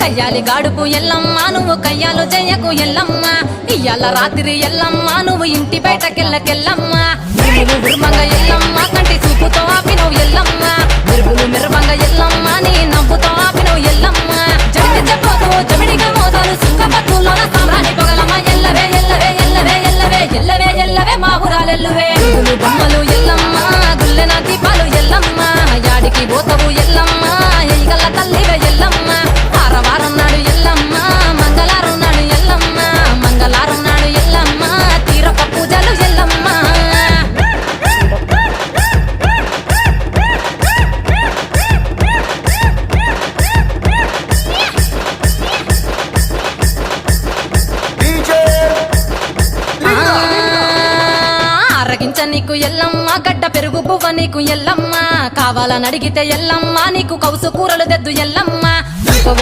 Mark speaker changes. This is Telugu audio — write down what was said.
Speaker 1: కయ్యాలి గాడుపు ఎల్లమ్మ నువ్వు కయ్యాలు చెయ్యకు ఎల్లమ్మ ఇయ్యాల రాత్రి ఎల్లమ్మ నువ్వు ఇంటి బయటకెళ్ళకెళ్ళమ్మ నువ్వు ఉర్మంగ ఎల్లమ్మ కంటి చూపుతో ఆపినవు ఎల్లమ్మ మెరుగులు మెరువంగ ఎల్లమ్మ నీ నవ్వుతో ఆపినవు ఎల్లమ్మ జడికి చెప్పదు జమిడిగా మోదాలు సుఖపట్టులోన సామ్రాణి పొగలమ్మ ఎల్లవే ఎల్లవే ఎల్లవే ఎల్లవే ఎల్లవే ఎల్లవే మా ఊరాలెల్లువే బొమ్మలు ఎల్లమ్మ గుల్లెన దీపాలు ఎల్లమ్మ యాడికి పోతవు ఎల్లమ్మ ఎయిగల్ల తల్లివే ఎల్లమ్మ వారం నాడు ఎల్లమ్మ మంగళారం నాడు ఎల్లమ్మ మంగళారం నాడు ఎల్లమ్మ తీరప పూజలు ఎల్లమ్మ అరగించ నీకు ఎల్లమ్మ గడ్డ పెరుగు పువ్వ నీకు ఎల్లమ్మ కావాలని అడిగితే ఎల్లమ్మ నీకు కౌసు కూరలు తెద్దు ఎల్లమ్మ